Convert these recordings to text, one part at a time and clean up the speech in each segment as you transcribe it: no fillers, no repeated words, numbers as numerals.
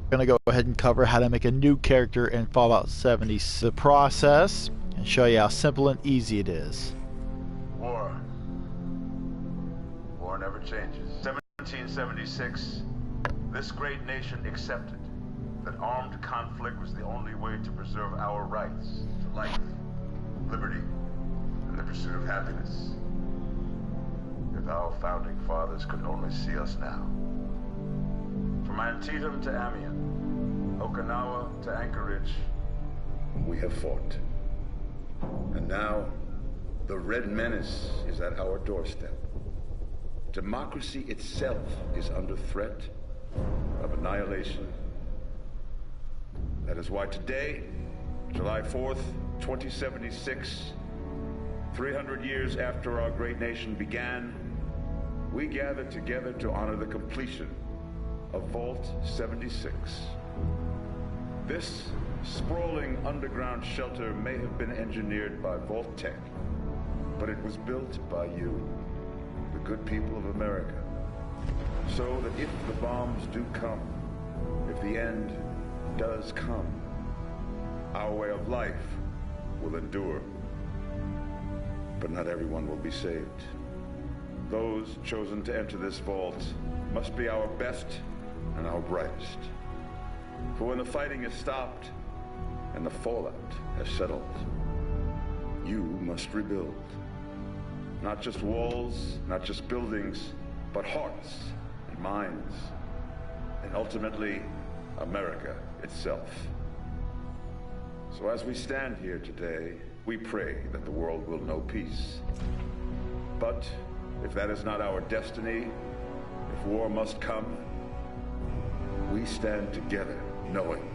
We're going to go ahead and cover how to make a new character in Fallout 70, the process, and show you how simple and easy it is. War. War never changes. 1776, this great nation accepted that armed conflict was the only way to preserve our rights to life, liberty, and the pursuit of happiness. If our founding fathers could only see us now. From Antietam to Amiens, Okinawa to Anchorage, we have fought. And now, the Red Menace is at our doorstep. Democracy itself is under threat of annihilation. That is why today, July 4th, 2076, 300 years after our great nation began, we gather together to honor the completion of Vault 76. This sprawling underground shelter may have been engineered by Vault-Tec, but it was built by you, the good people of America, so that if the bombs do come, if the end does come, our way of life will endure. But not everyone will be saved. Those chosen to enter this vault must be our best and our brightest. For when the fighting is stopped and the fallout has settled, you must rebuild. Not just walls, not just buildings, but hearts and minds, and ultimately, America itself. So as we stand here today, we pray that the world will know peace. But if that is not our destiny, if war must come, we stand together knowing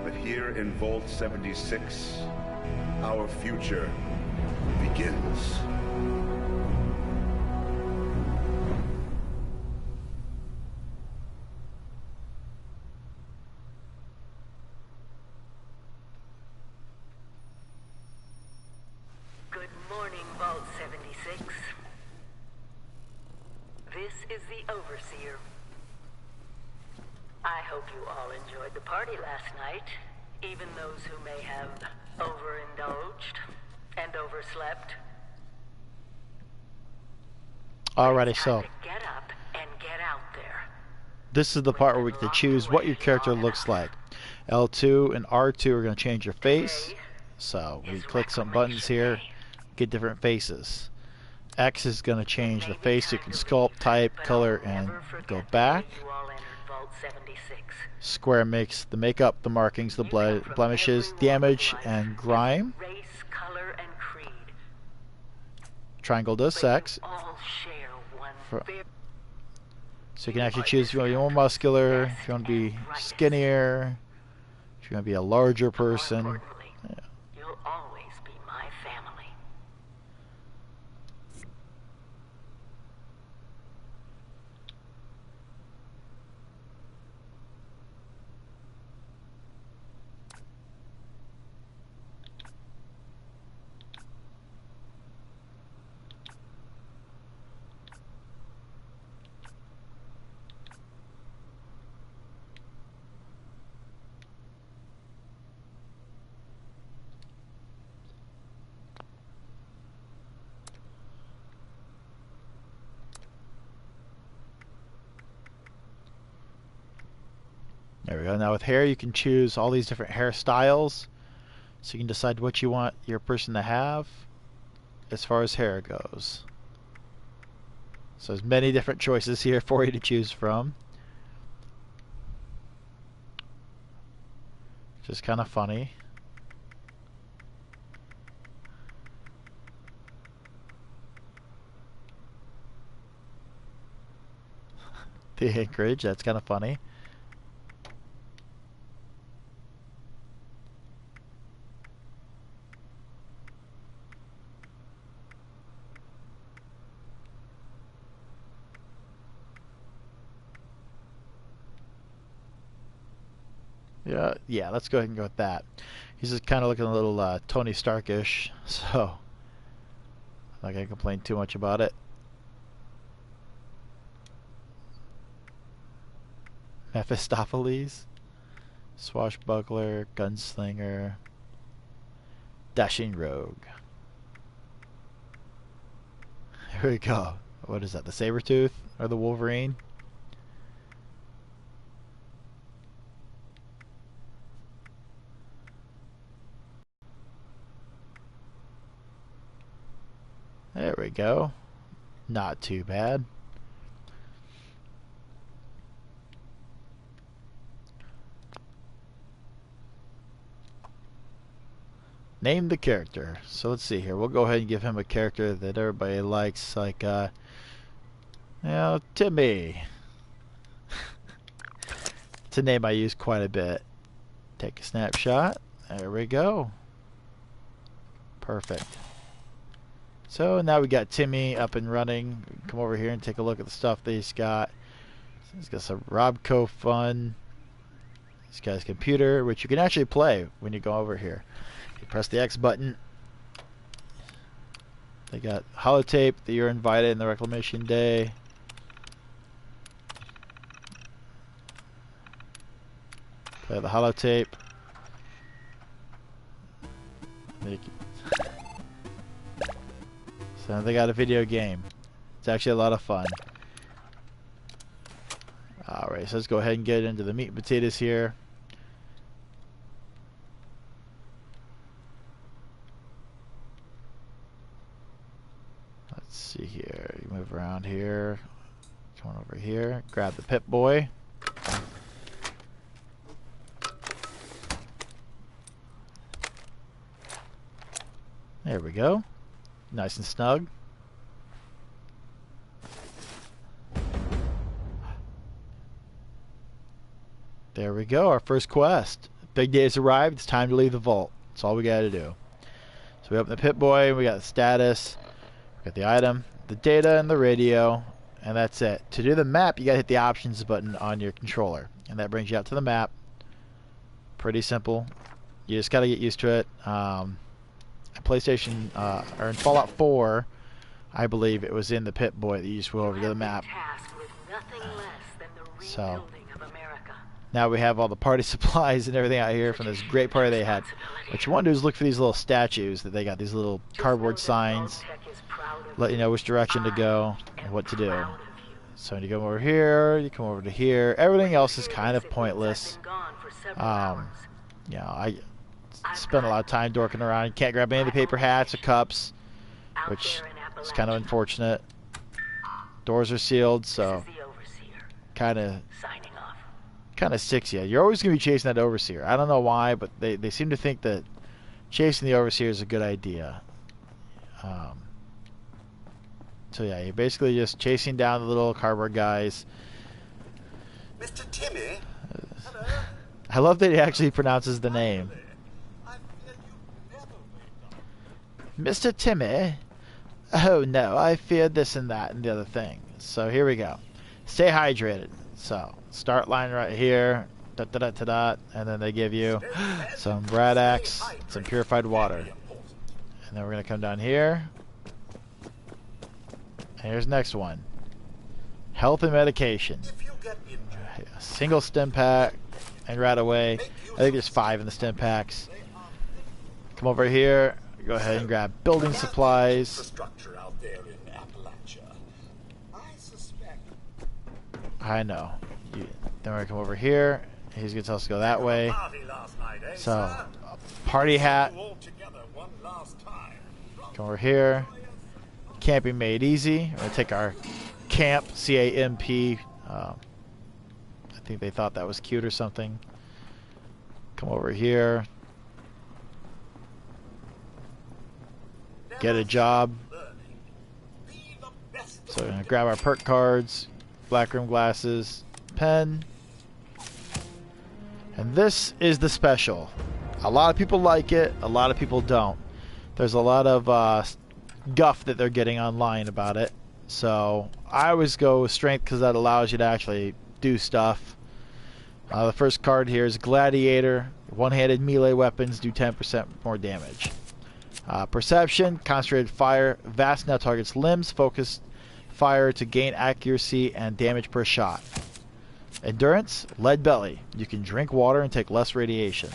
that here in Vault 76, our future begins. Good morning, Vault 76. This is the Overseer. I hope you all enjoyed the party last night, even those who may have overindulged and overslept. Alrighty, It's so time to get up and get out there. this is the part where we get to choose what your character looks like. L2 and R2 are going to change your face. So we click some buttons here, get different faces. X is going to change the face. You can sculpt, type, color, and go back. Square makes the makeup, the markings, the blemishes, damage, and grime. Race, color, and creed. Triangle does sex. All share one So you can actually choose if you want to be more muscular, if you want to be skinnier, if you want to be a larger person. Yeah. You'll always be my family. There we go. Now with hair, you can choose all these different hairstyles. So you can decide what you want your person to have as far as hair goes. So there's many different choices here for you to choose from. Just kind of funny. The Anchorage, that's kind of funny. Yeah, let's go ahead and go with that. He's just kind of looking a little Tony Starkish, so I'm not gonna complain too much about it. Mephistopheles. Swashbuckler, gunslinger, dashing rogue. Here we go. What is that? The Sabretooth or the Wolverine? There we go. Not too bad. Name the character. So let's see here. We'll go ahead and give him a character that everybody likes, like, you know, Timmy. It's a name I use quite a bit. Take a snapshot. There we go. Perfect. So now we got Timmy up and running. Come over here and take a look at the stuff that he's got. He's got some Robco fun. He's got his computer, which you can actually play when you go over here. You press the X button. They got holotape that you're invited in the Reclamation Day. Play the holotape. So they got a video game. It's actually a lot of fun. Alright, so let's go ahead and get into the meat and potatoes here. Let's see here. You move around here. Come on over here. Grab the Pip-Boy. There we go. Nice and snug. There we go, our first quest. Big day has arrived, it's time to leave the vault. That's all we gotta do. So we open the Pip-Boy, we got the status, we got the item, the data, and the radio, and that's it. To do the map, you gotta hit the options button on your controller, and that brings you out to the map. Pretty simple. You just gotta get used to it. PlayStation, or in Fallout 4, I believe it was in the Pip-Boy that you just went over to the map. So now we have all the party supplies and everything out here from this great party they had. What you want to do is look for these little statues that they got, these little cardboard signs, let you know which direction to go and what to do. So when you come over here, you come over to here. Everything else is kind of pointless. You know, I spent a lot of time dorking around. You can't grab any of the paper hats or cups, which is kind of unfortunate. Doors are sealed, so kind of sticks you. You're always going to be chasing that Overseer. I don't know why, but they seem to think that chasing the Overseer is a good idea. So yeah, you're basically just chasing down the little cardboard guys. Mr. Timmy? Hello? I love that he actually pronounces the name. Mr. Timmy? Oh no, I feared this and that and the other thing. So here we go. Stay hydrated. So, start line right here. Da, da, da, da, da, and then they give you some Bradax, some purified water. And then we're going to come down here. And here's the next one. Health and medication. A single stim pack. And right away, I think there's 5 in the stim packs. Come over here. Go ahead and grab building supplies. I know. Then we're going to come over here. He's going to tell us to go that way. So, party hat. Come over here. Camping made easy. We're going to take our camp, C-A-M-P. I think they thought that was cute or something. Come over here. Get a job. So we're going to grab our perk cards, black room glasses, pen. And this is the special. A lot of people like it, a lot of people don't. There's a lot of guff that they're getting online about it. So I always go with strength because that allows you to actually do stuff. The first card here is Gladiator. One-handed melee weapons do 10% more damage. Perception, concentrated fire, vast now targets limbs, focused fire to gain accuracy and damage per shot. Endurance, lead belly. You can drink water and take less radiation.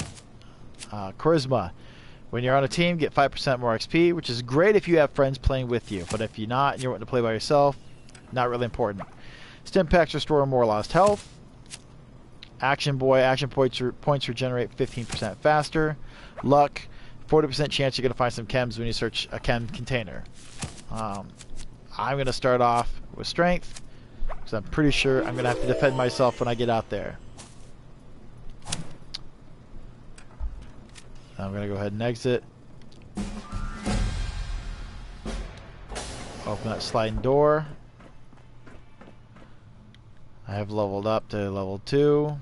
Charisma. When you're on a team, get 5% more XP, which is great if you have friends playing with you. But if you're not and you're wanting to play by yourself, not really important. Stim packs restore more lost health. Action points regenerate 15% faster. Luck, 40% chance you're going to find some chems when you search a chem container. I'm going to start off with strength, because I'm pretty sure I'm going to have to defend myself when I get out there. I'm going to go ahead and exit. Open that sliding door. I have leveled up to level 2.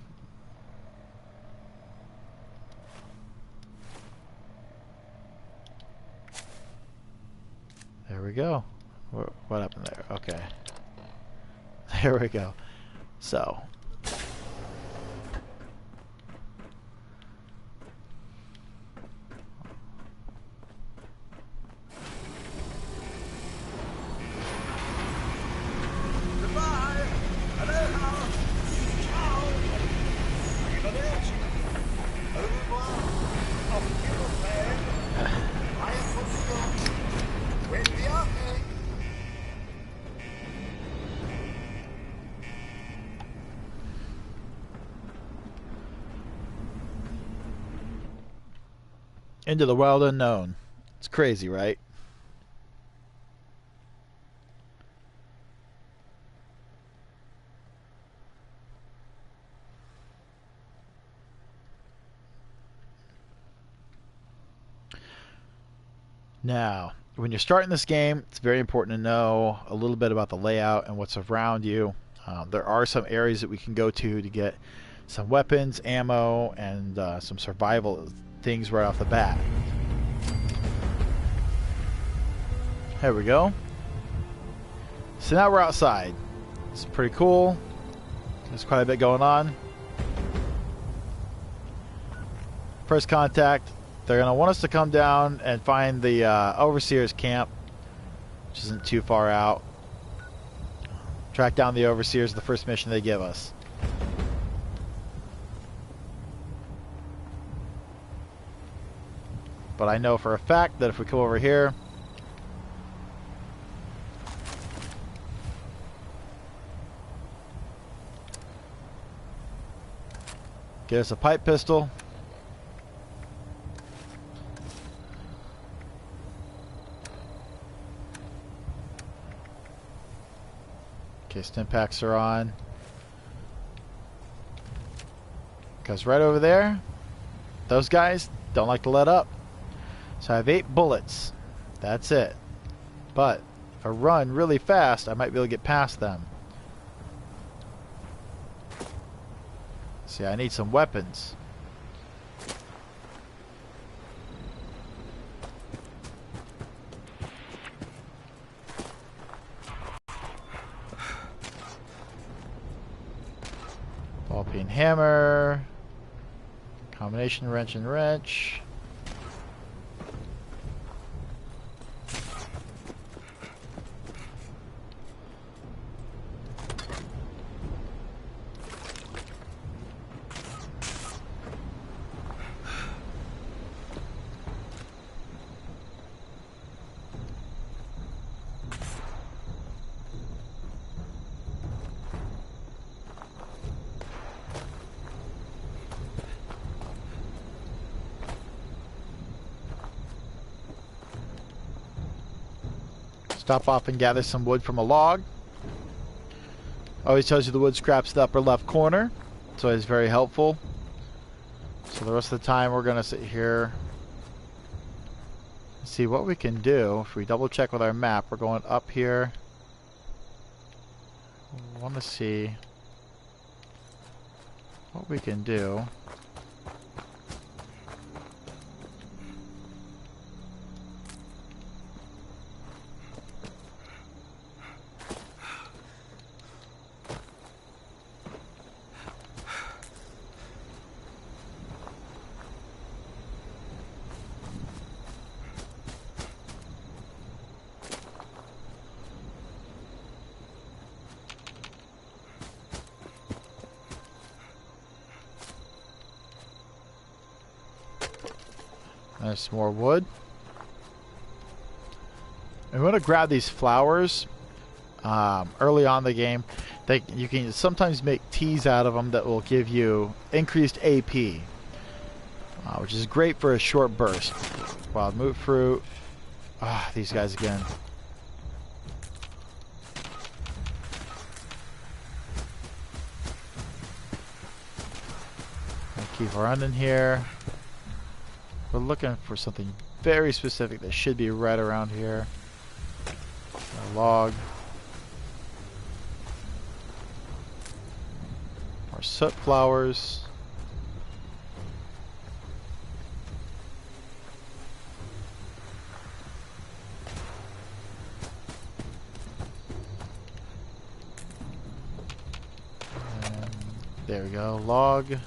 There we go. What happened there? Okay. There we go. So. Goodbye. Aloha. Ciao. Arrivederci. Au revoir. Auf Wiedersehen. Ein Kuss. Buen viaje. Into the wild unknown. It's crazy, right? Now, when you're starting this game, it's very important to know a little bit about the layout and what's around you. There are some areas that we can go to get some weapons, ammo, and some survival things right off the bat. There we go. So now we're outside. It's pretty cool. There's quite a bit going on. First contact. They're going to want us to come down and find the Overseer's camp, which isn't too far out. Track down the Overseers, the first mission they give us. But I know for a fact that if we come over here, get us a pipe pistol. Okay, stim packs are on. Because right over there, those guys don't like to let up. So I have 8 bullets. That's it. But if I run really fast, I might be able to get past them. See, I need some weapons. Ball peen hammer. Combination wrench and wrench. Stop off and gather some wood from a log. Always tells you the wood scraps the upper left corner. It's always very helpful. So the rest of the time we're going to sit here and see what we can do. If we double check with our map, we're going up here. I want to see what we can do. There's some more wood. I'm going to grab these flowers early on in the game. You can sometimes make teas out of them that will give you increased AP, which is great for a short burst. Wild moot fruit. These guys again. Keep running here. We're looking for something very specific that should be right around here. A log. More soot flowers. And there we go, log.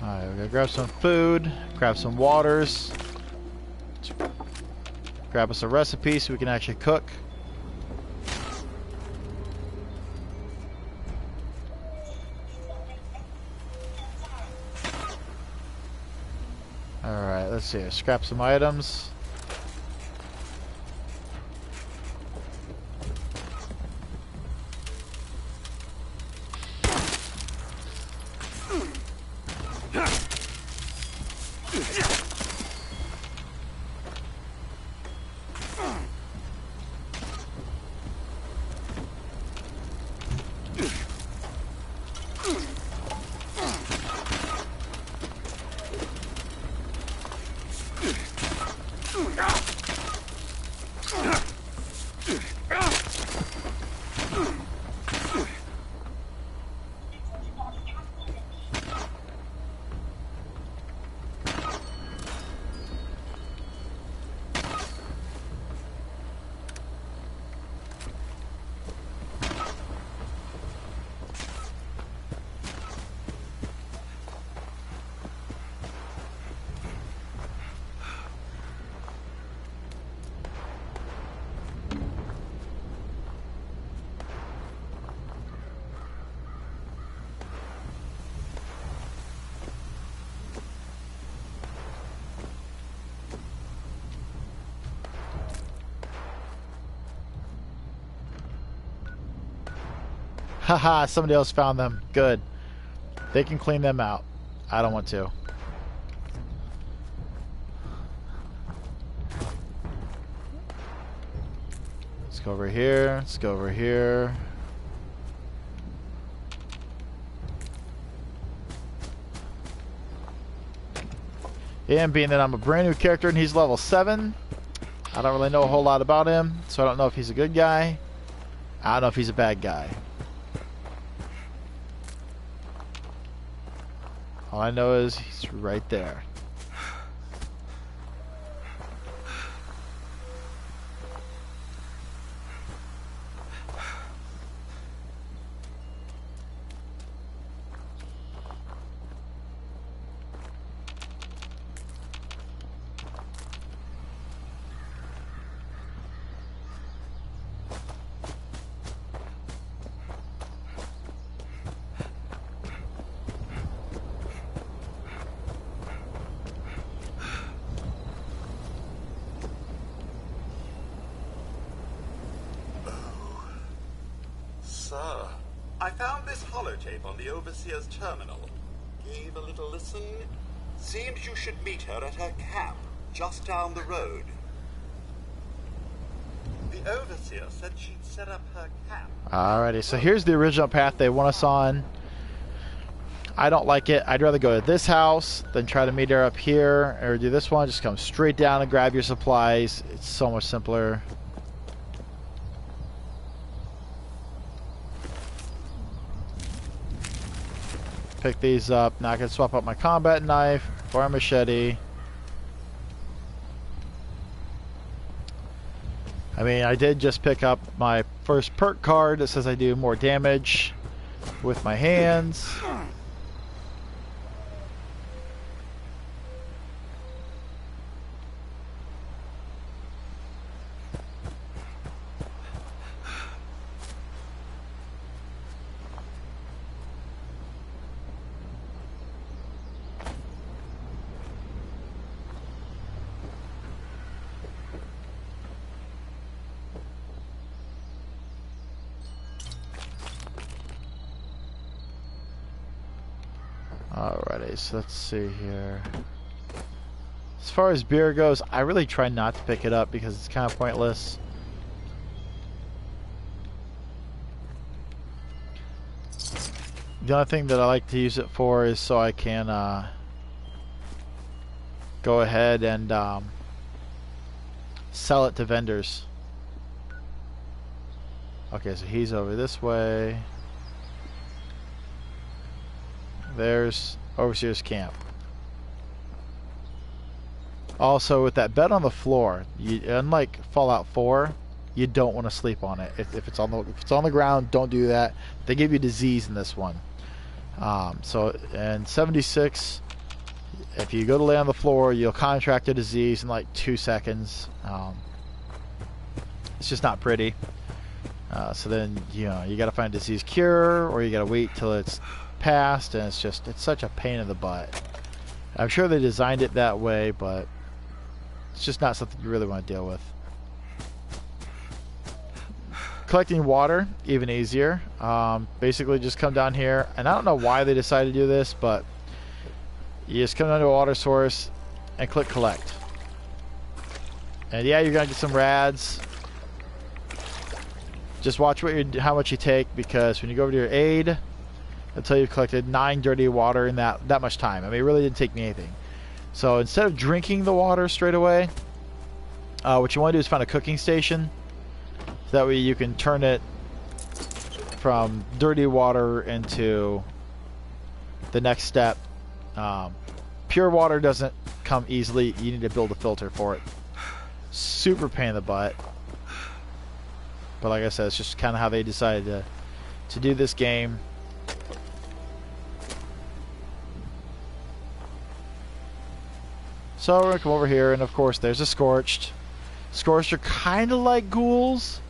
Alright, we're gonna grab some food, grab some waters, grab us a recipe so we can actually cook. Alright, let's see, scrap some items. Haha, somebody else found them. Good. They can clean them out. I don't want to. Let's go over here. Let's go over here. And being that I'm a brand new character and he's level 7, I don't really know a whole lot about him, so I don't know if he's a good guy. I don't know if he's a bad guy. All I know is he's right there. Sir, I found this holotape on the Overseer's terminal. Gave a little listen. Seems you should meet her at her camp, just down the road. The Overseer said she'd set up her camp. Alrighty, so here's the original path they want us on. I don't like it. I'd rather go to this house than try to meet her up here, or do this one. Just come straight down and grab your supplies. It's so much simpler. Pick these up. Now I can swap out my combat knife. for a machete. I mean, I did just pick up my first perk card that says I do more damage with my hands. Alrighty, so let's see here. As far as beer goes, I really try not to pick it up because it's kind of pointless. The only thing that I like to use it for is so I can go ahead and sell it to vendors. Okay, so he's over this way. There's Overseer's Camp. Also, with that bed on the floor, unlike Fallout 4, you don't want to sleep on it. If it's on the ground, don't do that. They give you disease in this one. So in 76, if you go to lay on the floor, you'll contract a disease in like 2 seconds. It's just not pretty. So then you got to find a disease cure, or you got to wait till it's past, and it's such a pain in the butt. I'm sure they designed it that way, but it's just not something you really want to deal with. Collecting water, even easier. Basically just come down here, and I don't know why they decided to do this, but you just come down to a water source and click collect. And yeah, you're gonna get some rads. Just watch how much you take, because when you go over to your aid, until you've collected 9 dirty water in that much time. I mean, it really didn't take me anything. So instead of drinking the water straight away, what you want to do is find a cooking station. So that way you can turn it from dirty water into the next step. Pure water doesn't come easily. You need to build a filter for it. Super pain in the butt. But like I said, it's just kind of how they decided to do this game. So we're gonna come over here, and of course there's a Scorched. Scorched are kind of like ghouls.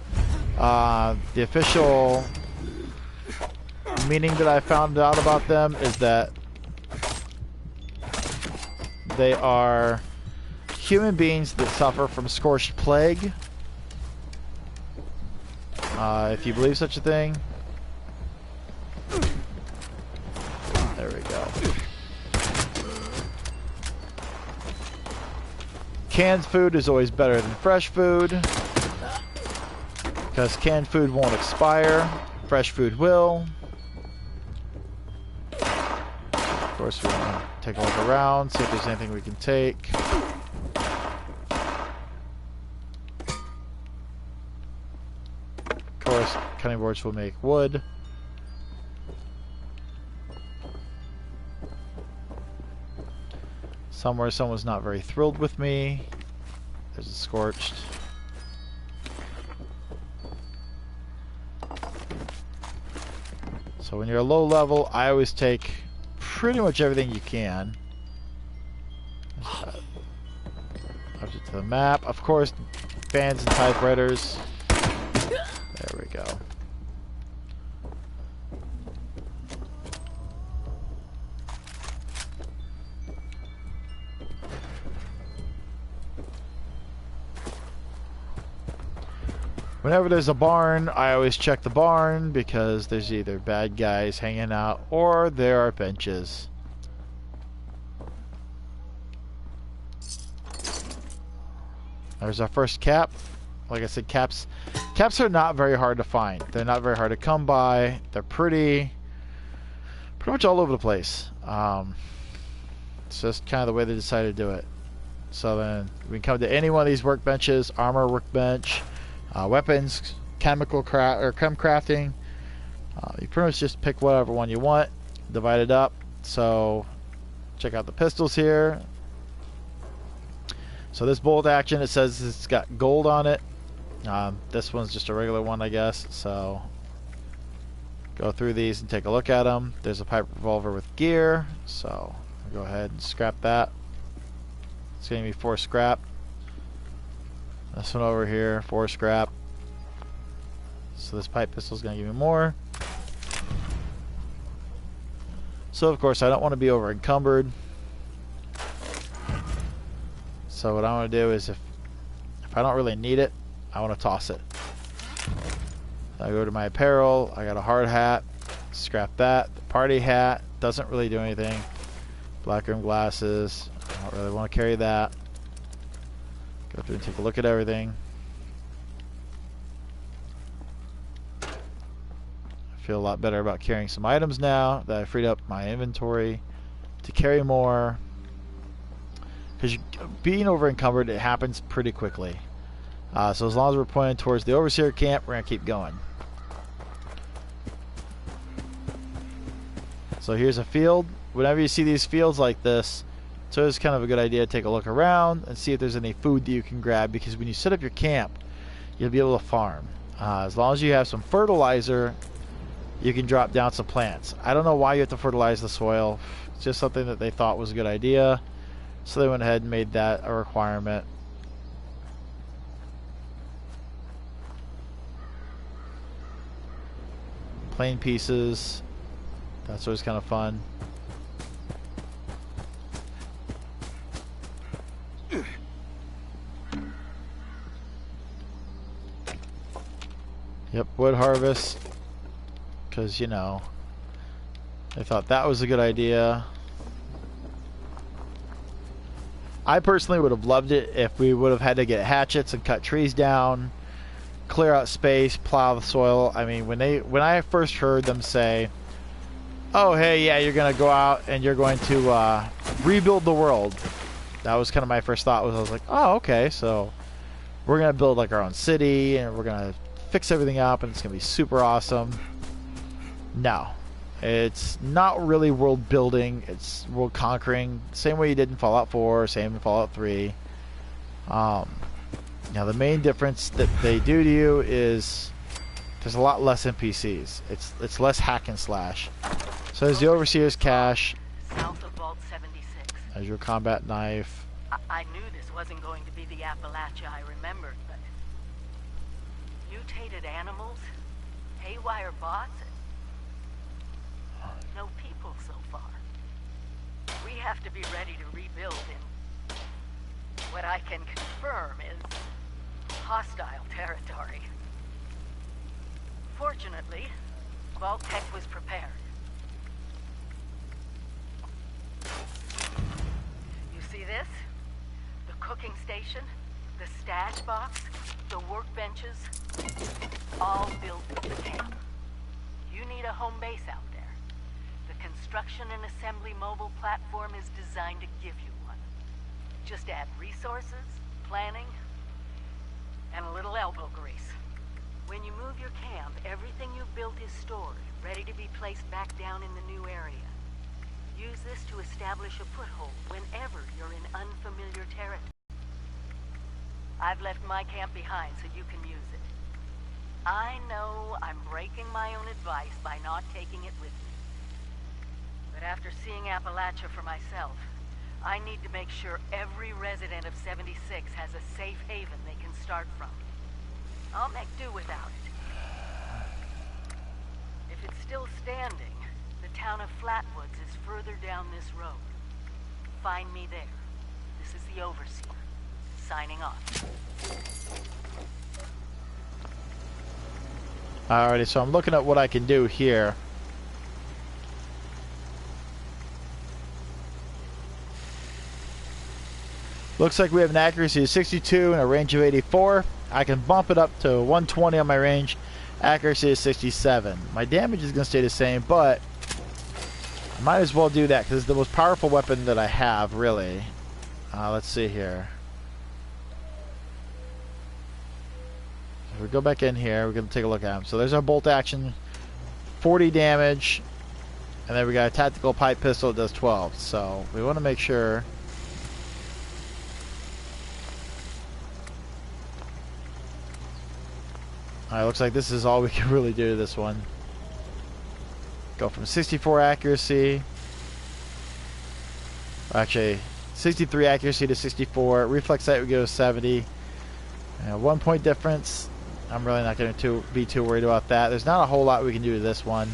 The official meaning that I found out about them is that they are human beings that suffer from Scorched Plague. If you believe such a thing. There we go. Canned food is always better than fresh food, because canned food won't expire, fresh food will. Of course, we're going to take a look around, see if there's anything we can take. Of course, cutting boards will make wood. Somewhere someone's not very thrilled with me. There's a Scorched. So when you're a low level, I always take pretty much everything you can. Up to the map. Of course, fans and typewriters. There we go. Whenever there's a barn, I always check the barn, because there's either bad guys hanging out or there are benches. There's our first cap. Like I said, caps are not very hard to find. They're not very hard to come by. They're pretty much all over the place. It's just kind of the way they decided to do it. So then we can come to any one of these workbenches, armor workbench, weapons, chem crafting. You pretty much just pick whatever one you want, divide it up. So check out the pistols here. So this bolt action, it says it's got gold on it. This one's just a regular one, I guess. So go through these and take a look at them. There's a pipe revolver with gear, so I'll go ahead and scrap that. It's gonna be 4 scrap. This one over here, 4 scrap. So this pipe pistol is gonna give me more. So of course I don't want to be over encumbered. So what I want to do is if I don't really need it, I want to toss it. I go to my apparel. I got a hard hat. Scrap that. The party hat doesn't really do anything. Black rim glasses. I don't really want to carry that. Go through and take a look at everything. I feel a lot better about carrying some items now that I freed up my inventory to carry more. Because being over encumbered, it happens pretty quickly. So as long as we're pointing towards the Overseer camp, we're going to keep going. So here's a field. Whenever you see these fields like this, so it's kind of a good idea to take a look around and see if there's any food that you can grab, because when you set up your camp, you'll be able to farm. As long as you have some fertilizer, you can drop down some plants. I don't know why you have to fertilize the soil. It's just something that they thought was a good idea. So they went ahead and made that a requirement. Plain pieces. That's always kind of fun. Yep, wood harvest. Because, you know, I thought that was a good idea. I personally would have loved it if we would have had to get hatchets and cut trees down, clear out space, plow the soil. I mean, when I first heard them say, "Oh, hey, yeah, you're gonna go out and you're going to rebuild the world," that was kind of my first thought. I was like, "Oh, okay, so we're gonna build like our own city and we're gonna fix everything up and it's gonna be super awesome." No. It's not really world building, it's world conquering. Same way you did in Fallout 4, same in Fallout 3. Now the main difference that they do to you is there's a lot less NPCs. It's less hack and slash. So there's the Overseer's cache. South of Vault 76. There's your combat knife. I knew this wasn't going to be the Appalachia I remembered, but mutated animals, haywire bots, no people so far. We have to be ready to rebuild in what I can confirm is hostile territory. Fortunately, Vault-Tec was prepared. You see this? The cooking station, the stash box, the workbenches, all built in the camp. You need a home base out there. The construction and assembly mobile platform is designed to give you one. Just add resources, planning, and a little elbow grease. When you move your camp, everything you've built is stored, ready to be placed back down in the new area. Use this to establish a foothold whenever you're in unfamiliar territory. I've left my camp behind so you can use it. I know I'm breaking my own advice by not taking it with me. But after seeing Appalachia for myself, I need to make sure every resident of 76 has a safe haven they can start from. I'll make do without it. If it's still standing, the town of Flatwoods is further down this road. Find me there. This is the Overseer, signing off. Alrighty, so I'm looking at what I can do here. Looks like we have an accuracy of 62 and a range of 84. I can bump it up to 120 on my range. Accuracy is 67. My damage is going to stay the same, but I might as well do that because it's the most powerful weapon that I have, really. Let's see here. If we go back in here, we're going to take a look at him. So there's our bolt action. 40 damage. And then we got a tactical pipe pistol that does 12. So we want to make sure. Alright, looks like this is all we can really do to this one. Go from 64 accuracy. Actually, 63 accuracy to 64. Reflex sight we go to 70. 1 point difference. I'm really not going to be too worried about that. There's not a whole lot we can do to this one.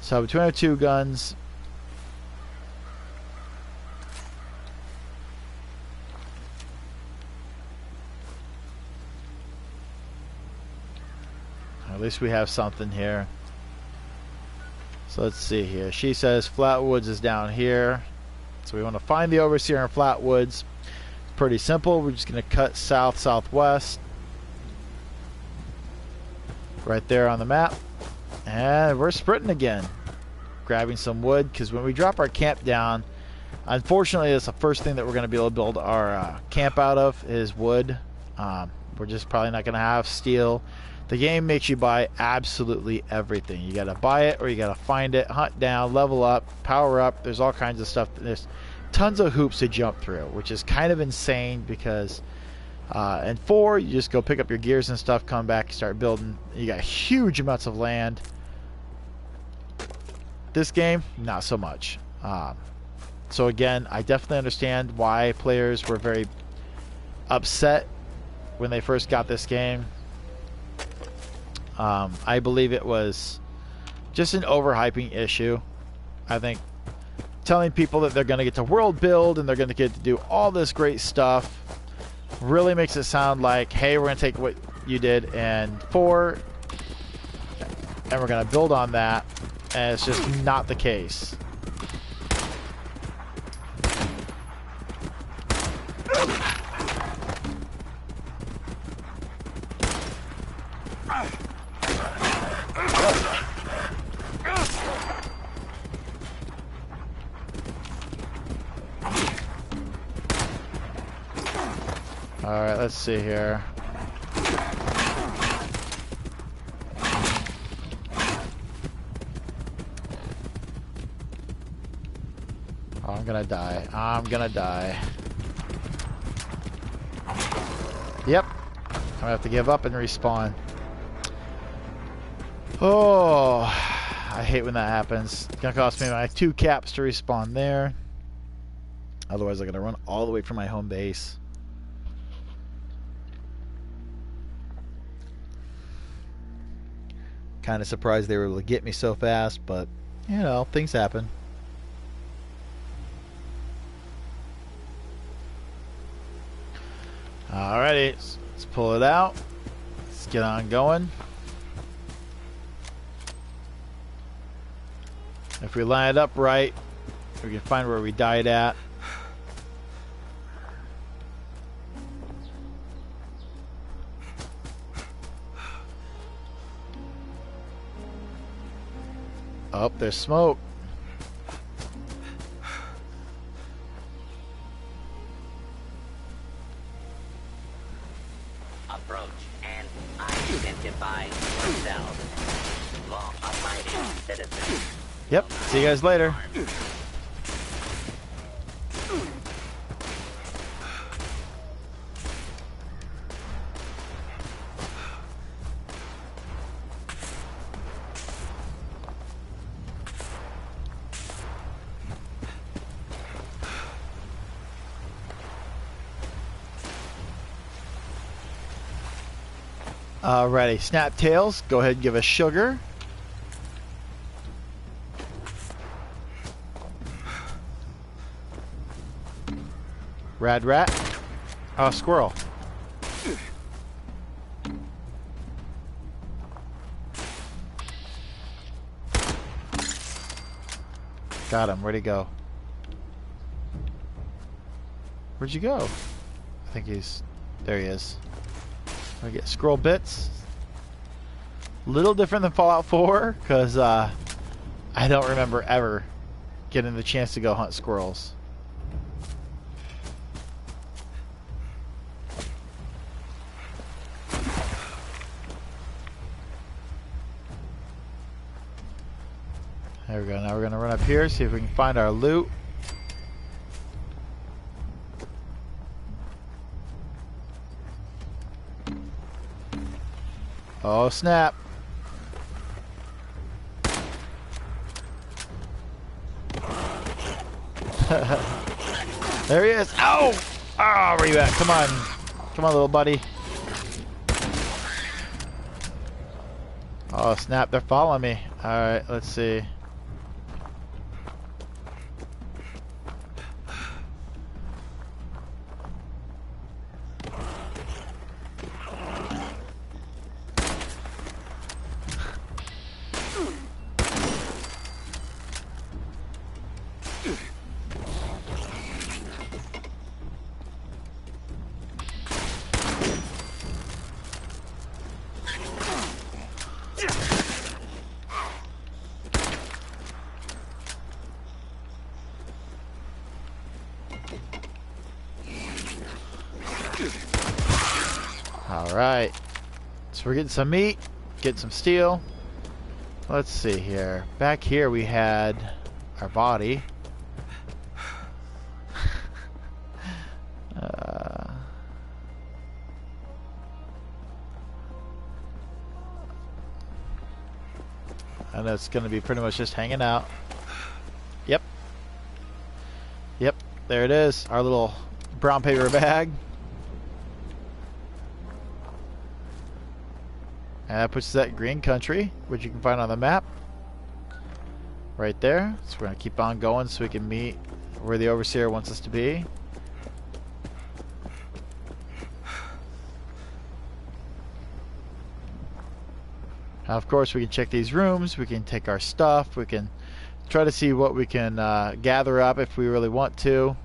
So between our two guns, at least we have something here. So let's see here. She says Flatwoods is down here. So we want to find the Overseer in Flatwoods. Pretty simple. We're just going to cut south-southwest. Right there on the map. And we're sprinting again. Grabbing some wood, because when we drop our camp down, unfortunately it's the first thing that we're going to be able to build our camp out of is wood. We're just probably not going to have steel. The game makes you buy absolutely everything. You got to buy it or you got to find it, hunt down, level up, power up. There's all kinds of stuff. There's tons of hoops to jump through, which is kind of insane because in 4 you just go pick up your gears and stuff, come back, you start building. You got huge amounts of land. This game, not so much. So again, I definitely understand why players were very upset when they first got this game. I believe it was just an overhyping issue. I think telling people that they're going to get to world build and they're going to get to do all this great stuff really makes it sound like, hey, we're going to take what you did in 4 and we're going to build on that. And it's just not the case. Alright, let's see here. I'm gonna die. I'm gonna die. Yep. I'm gonna have to give up and respawn. Oh, I hate when that happens. It's gonna cost me my 2 caps to respawn there. Otherwise, I'm gonna run all the way from my home base. Kind of surprised they were able to get me so fast, but you know, things happen. Alrighty, let's pull it out. Let's get on going. If we line it up right, we can find where we died at. Oh, there's smoke. Approach and identify yourself. Law-abiding citizens. Yep, see you guys later. Alrighty, Snap Tails, go ahead and give us sugar. Rad Rat. Oh, squirrel. Got him. Where'd he go? Where'd you go? I think he's... There he is. I get scroll bits. Little different than Fallout 4, because I don't remember ever getting the chance to go hunt squirrels. There we go. Now we're gonna run up here, see if we can find our loot. Oh snap. There he is. Ow! Oh, where you at? Come on. Come on, little buddy. Oh snap, they're following me. Alright, let's see. Alright, so we're getting some meat, getting some steel. Let's see here. Back here we had our body. And it's going to be pretty much just hanging out. Yep. Yep, there it is. Our little brown paper bag. And that puts us at Green Country, which you can find on the map. Right there. So we're going to keep on going so we can meet where the Overseer wants us to be. Now, of course, we can check these rooms. We can take our stuff. We can try to see what we can gather up if we really want to.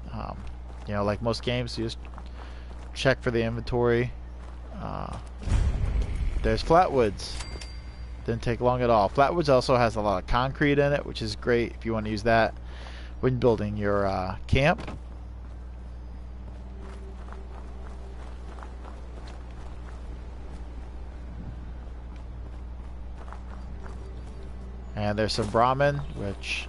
You know, like most games, you just check for the inventory. There's Flatwoods. Didn't take long at all. Flatwoods also has a lot of concrete in it, which is great if you want to use that when building your camp. And there's some Brahmin, which...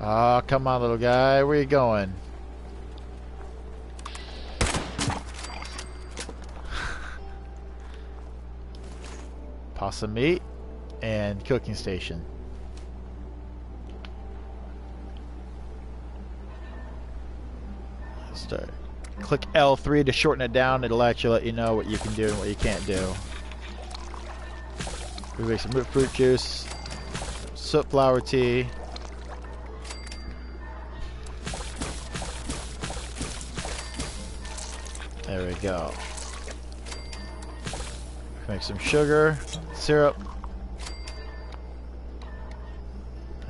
Oh, come on, little guy. Where you going? Possum meat and cooking station. Start. Click L3 to shorten it down. It'll actually let you know what you can do and what you can't do. We make some fruit juice, soot flower tea. There we go. Make some sugar, syrup.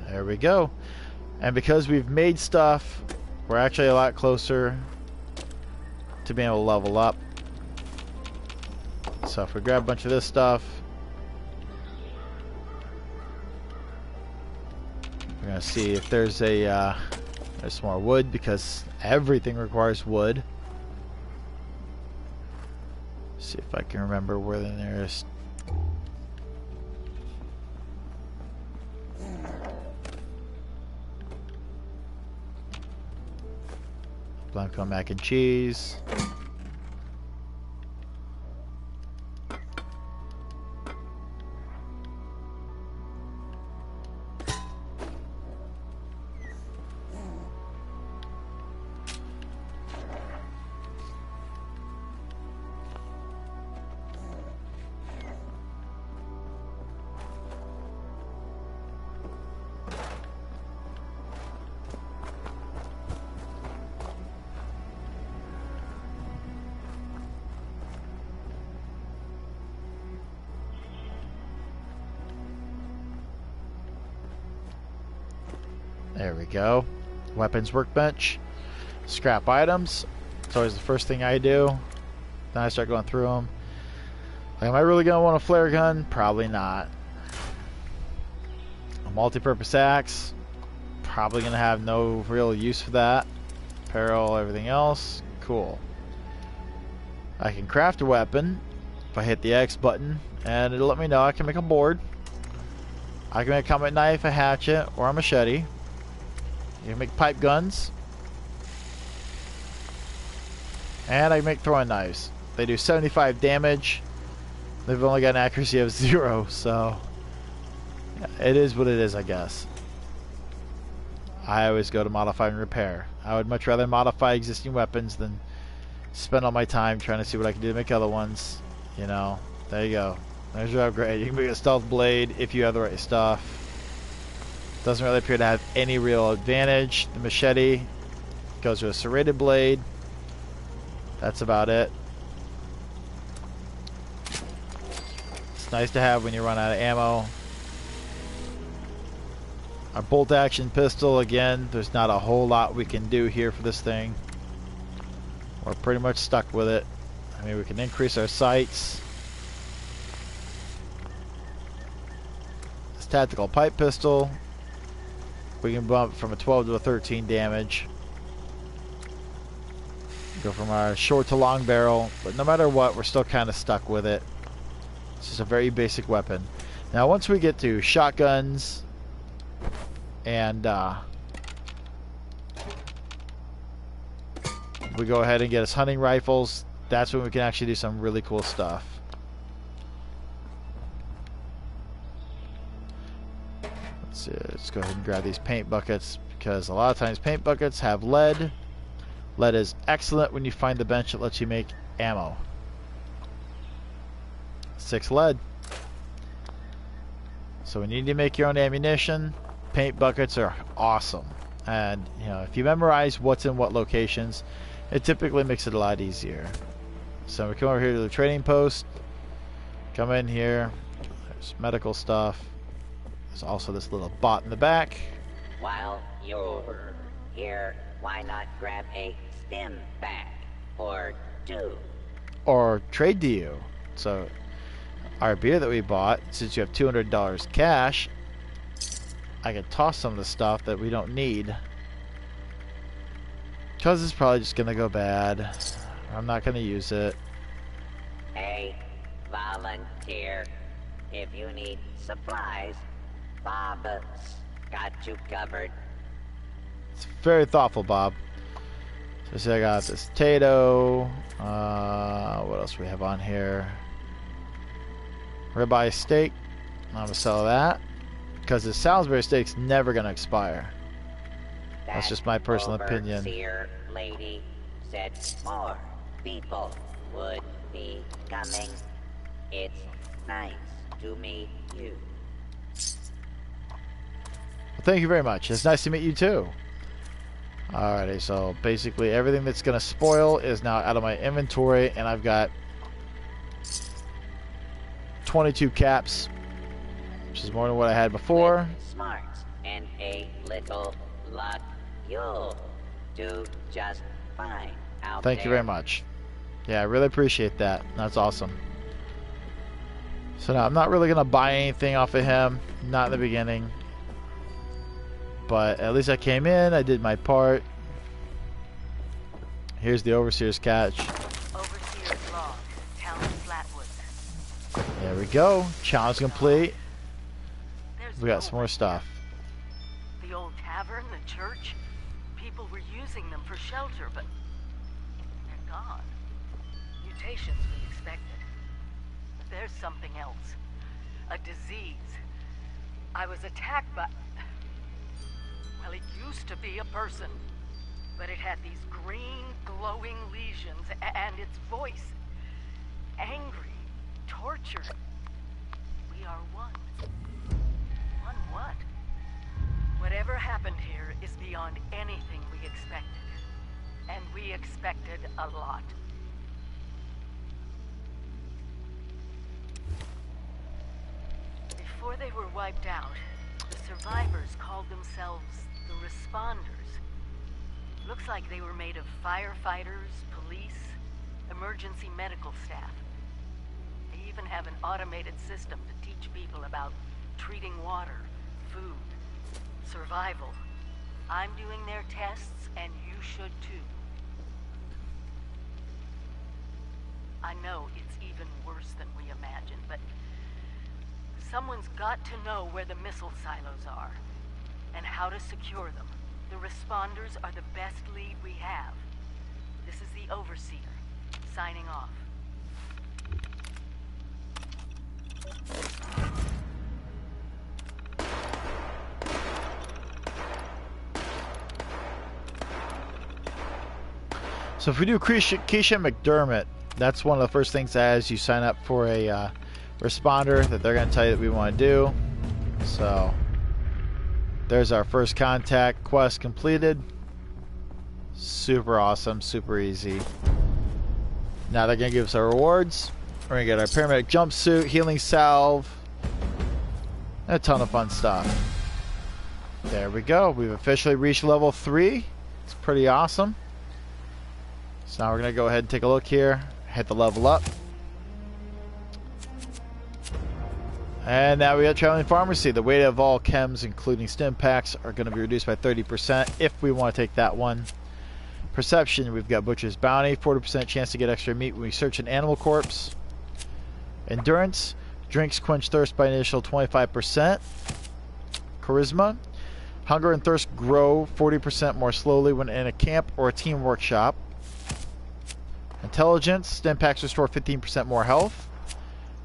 There we go. And because we've made stuff, we're actually a lot closer to being able to level up. So if we grab a bunch of this stuff, we're gonna see if there's a there's some more wood, because everything requires wood. See if I can remember where the nearest Blanco mac and cheese. There we go. Weapons workbench. Scrap items. It's always the first thing I do. Then I start going through them. Like, am I really going to want a flare gun? Probably not. A multi-purpose axe. Probably gonna have no real use for that. Apparel, everything else. Cool. I can craft a weapon if I hit the X button, and it'll let me know I can make a board. I can make a combat knife, a hatchet, or a machete. You can make pipe guns. And I can make throwing knives. They do 75 damage. They've only got an accuracy of 0, so it is what it is, I guess. I always go to modify and repair. I would much rather modify existing weapons than spend all my time trying to see what I can do to make other ones. You know, there you go. There's your upgrade. You can make a stealth blade if you have the right stuff. Doesn't really appear to have any real advantage. The machete goes to a serrated blade. That's about it. It's nice to have when you run out of ammo. Our bolt action pistol, again, there's not a whole lot we can do here for this thing. We're pretty much stuck with it. I mean, we can increase our sights. This tactical pipe pistol, we can bump from a 12 to a 13 damage. Go from our short to long barrel, but no matter what, we're still kind of stuck with it. It's just a very basic weapon. Now, once we get to shotguns and we go ahead and get us hunting rifles, that's when we can actually do some really cool stuff. Let's see, let's go ahead and grab these paint buckets, because a lot of times paint buckets have lead. Lead is excellent when you find the bench that lets you make ammo. 6 lead. So when you need to make your own ammunition, paint buckets are awesome. And you know, if you memorize what's in what locations, it typically makes it a lot easier. So we come over here to the trading post. Come in here. There's medical stuff. There's also this little bot in the back. While you're here, why not grab a stim pack or 2? Or trade to you. So our beer that we bought, since you have $200 cash, I can toss some of the stuff that we don't need, because it's probably just gonna go bad. I'm not gonna use it. Hey, volunteer. If you need supplies, Bob's got you covered. It's very thoughtful, Bob. So I got this potato. What else do we have on here? Ribeye steak. I'm gonna sell that, because the Salisbury steak's never gonna expire. That's just my personal opinion. Overseer lady said more people would be coming. It's nice to meet you. Well, thank you very much. It's nice to meet you too. Alrighty, so basically everything that's gonna spoil is now out of my inventory, and I've got 22 caps, which is more than what I had before. With smarts and a little luck, you'll do just fine out Thank you there. very much. Yeah, I really appreciate that. That's awesome. So now I'm not really gonna buy anything off of him, not in the beginning. But at least I came in, I did my part. Here's the Overseer's catch. Overseer's log, town of Flatwoods. There we go. Challenge complete. There's We got some no more way stuff. The old tavern, the church, people were using them for shelter, but they're gone. Mutations we expected. But there's something else. A disease. I was attacked by... Well, it used to be a person, but it had these green, glowing lesions, and its voice. Angry, tortured. We are one. One what? Whatever happened here is beyond anything we expected. And we expected a lot. Before they were wiped out, the survivors called themselves the Responders. Looks like they were made of firefighters, police, emergency medical staff. They even have an automated system to teach people about treating water, food. Survival. I'm doing their tests, and you should too. I know it's even worse than we imagined, but someone's got to know where the missile silos are, and how to secure them. The responders are the best lead we have. This is the Overseer, signing off. So if we do Keisha McDermott, that's one of the first things as you sign up for a responder that they're going to tell you that we want to do. So there's our first contact quest completed. Super awesome, super easy. Now they're going to give us our rewards. We're going to get our paramedic jumpsuit, healing salve, and a ton of fun stuff. There we go. We've officially reached level 3. It's pretty awesome. So now we're going to go ahead and take a look here. Hit the level up. And now we got Traveling Pharmacy. The weight of all chems, including stim packs, are going to be reduced by 30% if we want to take that one. Perception, we've got Butcher's Bounty, 40% chance to get extra meat when we search an animal corpse. Endurance, drinks quench thirst by an initial 25%. Charisma, hunger and thirst grow 40% more slowly when in a camp or a team workshop. Intelligence, stim packs restore 15% more health.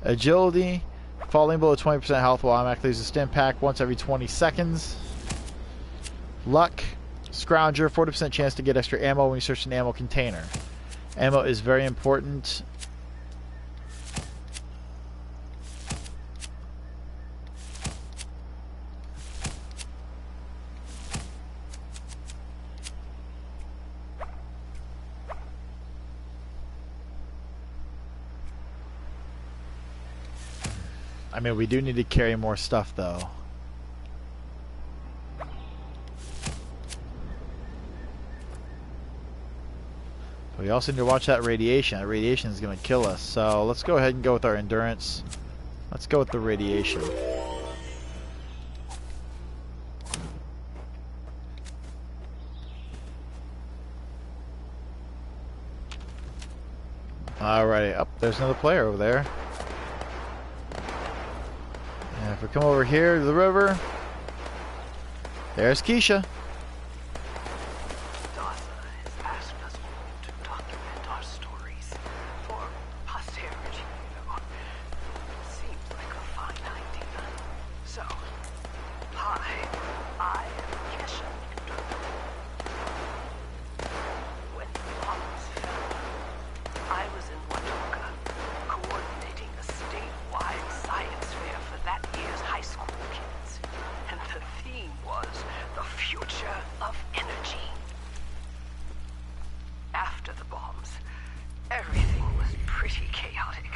Agility, falling below 20% health will automatically use a stim pack once every 20 seconds. Luck, Scrounger, 40% chance to get extra ammo when you search an ammo container. Ammo is very important. I mean, we do need to carry more stuff, though. But we also need to watch that radiation. That radiation is going to kill us. So let's go ahead and go with our endurance. Let's go with the radiation. Alrighty, up there's another player over there. And if we come over here to the river, there's Keisha. Dasa has asked us all to document our stories for posterity. Seems like a fine idea. So, hi, I am Kesha McDermott. When the bombs fell, I was in Watoka, coordinating a statewide science fair for that year's high school kids. And the theme was the future of energy. After the bombs, everything was pretty chaotic.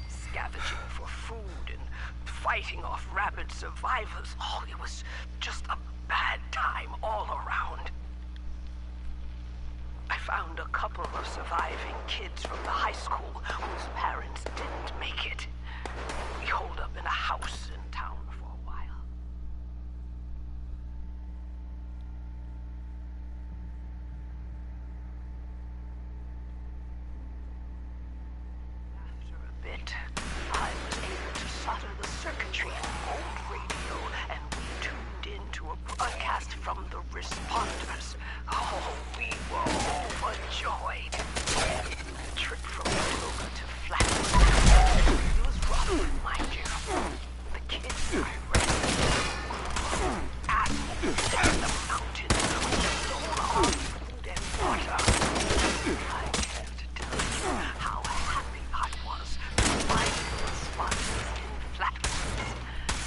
Scavenging for food and fighting off rabid survivors. Oh, it was just a bad time all around. I found a couple of surviving kids from the high school whose parents didn't make it. We holed up in a house in town for a while. After a bit, I was able to solder the circuitry in an old radio, and we tuned into a broadcast from the responders. Oh, we were overjoyed. The trip from Watoka to Flatwood. It was rough, mind you. The kids I raised animals in the mountains with so long food and water. I can't tell you how happy I was to find the responders in Flatwoods.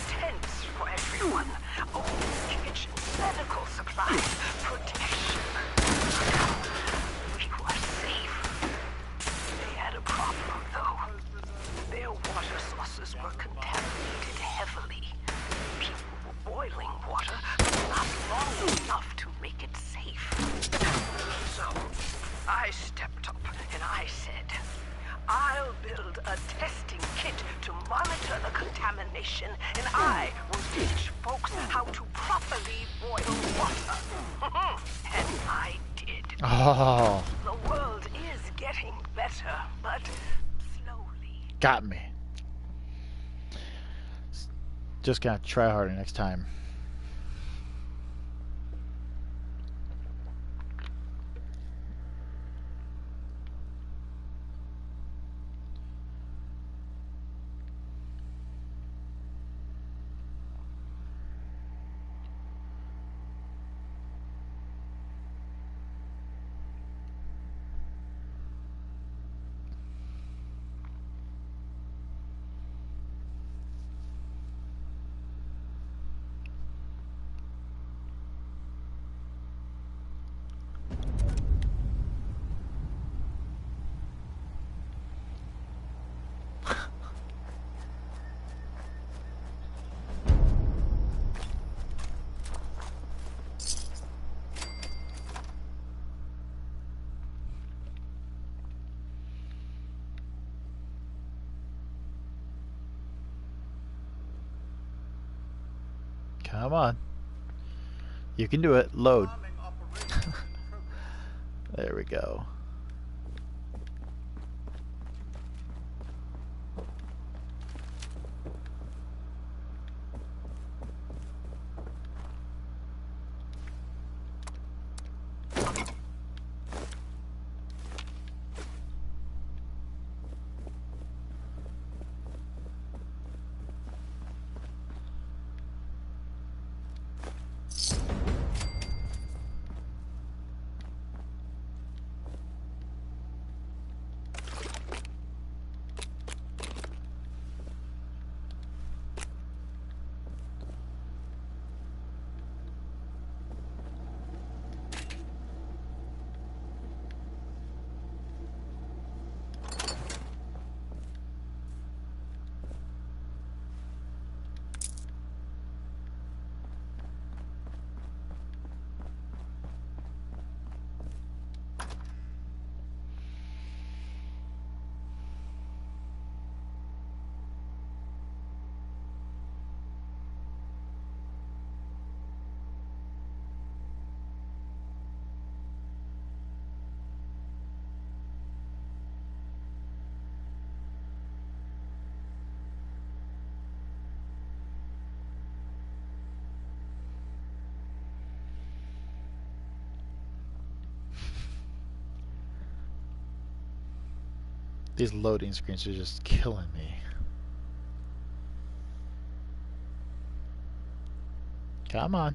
Tents for everyone, own kitchen, medical supplies, protection. We were safe. They had a problem, though. Their water sources were contaminated heavily. People were boiling water, but not long enough to make it safe. So, I stepped up and I said, I'll build a testing kit to monitor the contamination station, and I will teach folks how to properly boil water. And I did. Oh, The world is getting better, but slowly. got me. Just gotta try harder next time. Come on. You can do it. Load. There we go. These loading screens are just killing me. Come on.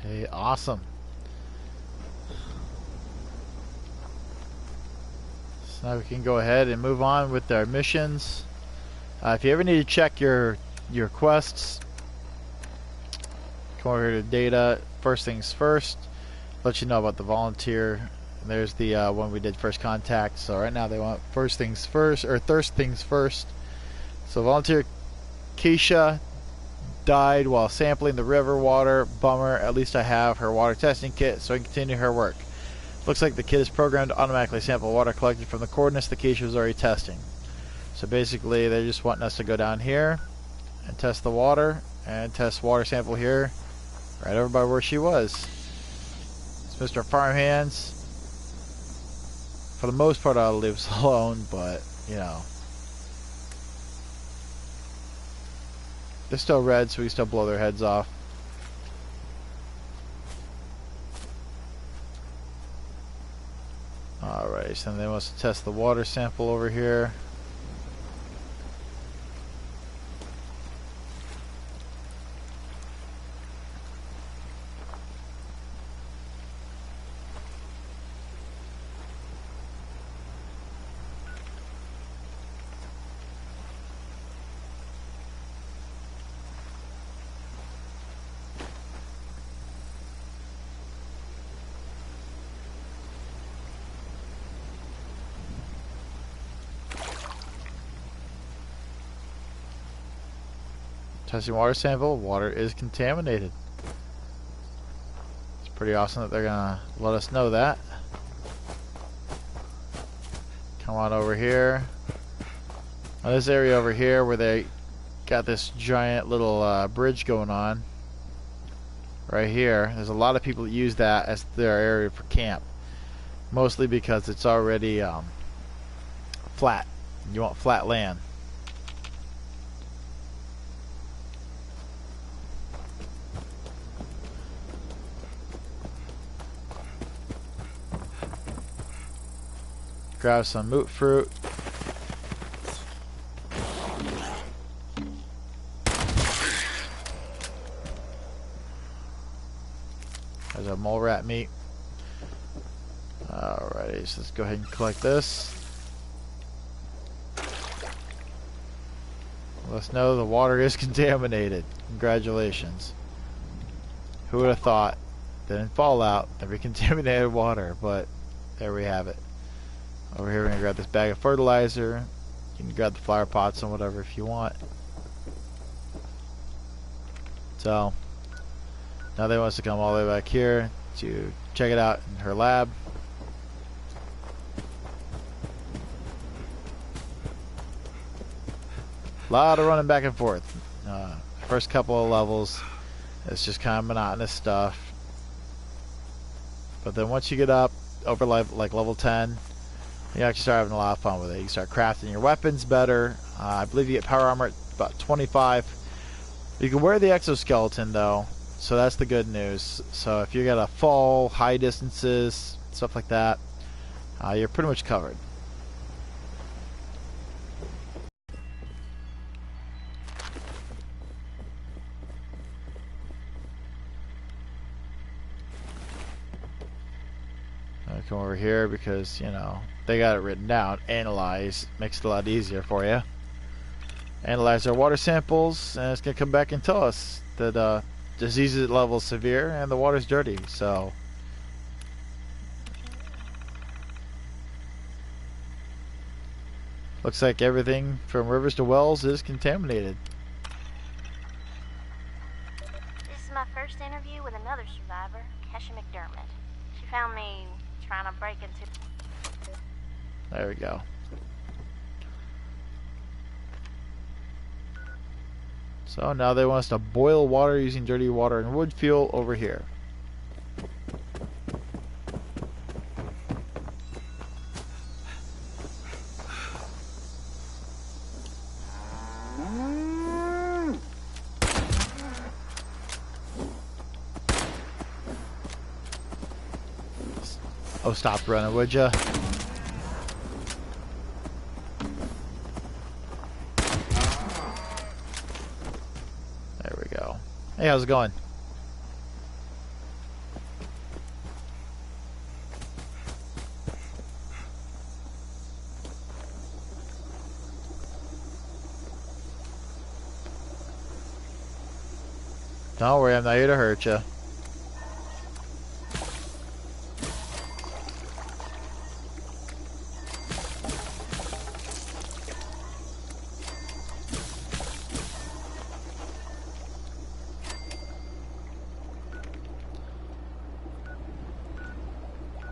Hey, awesome. So now we can go ahead and move on with our missions. If you ever need to check your quests, come over here to data. First things first. Let you know about the volunteer. There's the one we did first contact. So right now they want first things first, or thirst things first. So volunteer Keisha died while sampling the river water. Bummer. At least I have her water testing kit so I can continue her work. Looks like the kit is programmed to automatically sample water collected from the coordinates the Keisha was already testing. So basically they're just wanting us to go down here and test the water and test water sample here right over by where she was. Mr. Farmhands, for the most part, I'll leave us alone, but you know, they're still red, so we can still blow their heads off. Alright, so then they want us to test the water sample over here. Testing water sample. Water is contaminated. It's pretty awesome that they're gonna let us know that. Come on over here. Now this area over here where they got this giant little bridge going on. Right here. There's a lot of people that use that as their area for camp. Mostly because it's already flat. You want flat land. Grab some moot fruit. There's a mole rat meat. Alrighty, so let's go ahead and collect this. Let's know the water is contaminated. Congratulations. Who would have thought that in Fallout there'd be contaminated water, but there we have it. Over here we're gonna grab this bag of fertilizer. You can grab the flower pots and whatever if you want. So now they want us to come all the way back here to check it out in her lab. A lot of running back and forth. First couple of levels, it's just kind of monotonous stuff. But then once you get up over like level 10, you actually start having a lot of fun with it. You start crafting your weapons better. I believe you get power armor at about 25. You can wear the exoskeleton though, so that's the good news. So if you gotta fall, high distances, stuff like that, you're pretty much covered. Come over here because, you know, they got it written down. Analyze makes it a lot easier for you. Analyze our water samples, and it's gonna come back and tell us that disease level is severe and the water's dirty. So looks like everything from rivers to wells is contaminated. This is my first interview with another survivor, Kesha McDermott. She found me trying to break into... There we go. So now they want us to boil water using dirty water and wood fuel over here. Oh, stop running, would ya? There we go. Hey, how's it going? Don't worry, I'm not here to hurt ya.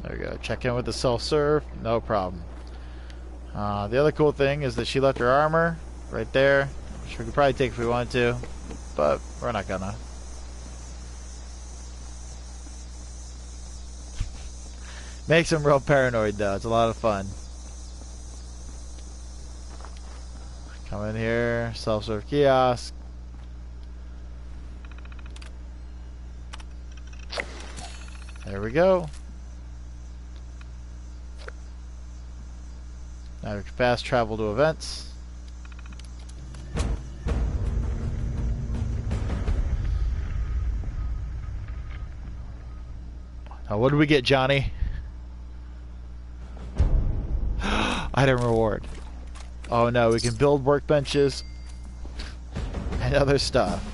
There we go. Check in with the self-serve. No problem. The other cool thing is that she left her armor right there, which we could probably take if we wanted to, but we're not gonna. Makes them real paranoid though. It's a lot of fun. Come in here. Self-serve kiosk. There we go. Now we can fast travel to events. Now what did we get, Johnny? Item reward. Oh no, we can build workbenches and other stuff.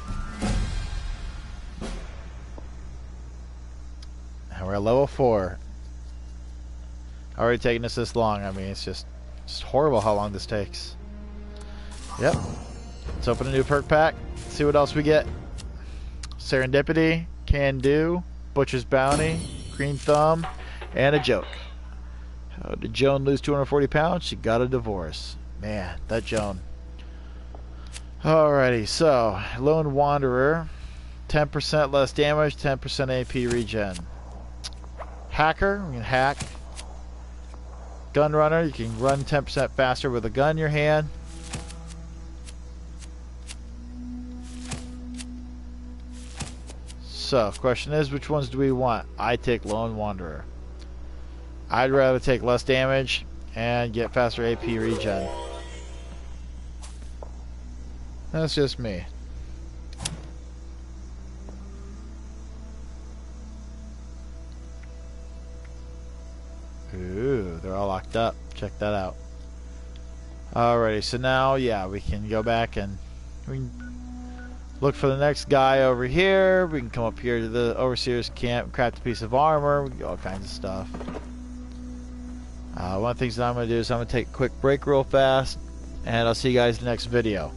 And we're at level 4. Already taking us this long. I mean, it's just horrible how long this takes. Yep. Let's open a new perk pack. See what else we get. Serendipity, Can Do, Butcher's Bounty, Green Thumb, and a joke. Did Joan lose 240 pounds? She got a divorce. Man, that Joan. Alrighty, so Lone Wanderer, 10% less damage, 10% AP regen. Hacker, we can hack. Gun runner, you can run 10% faster with a gun in your hand. So, question is, which ones do we want? I take Lone Wanderer. I'd rather take less damage and get faster AP regen. That's just me. Ooh, they're all locked up. Check that out. Alrighty, so now, yeah, we can go back and we can look for the next guy over here. We can come up here to the Overseer's camp, craft a piece of armor. We can do all kinds of stuff. One of the things that I'm going to do is I'm going to take a quick break real fast, and I'll see you guys in the next video.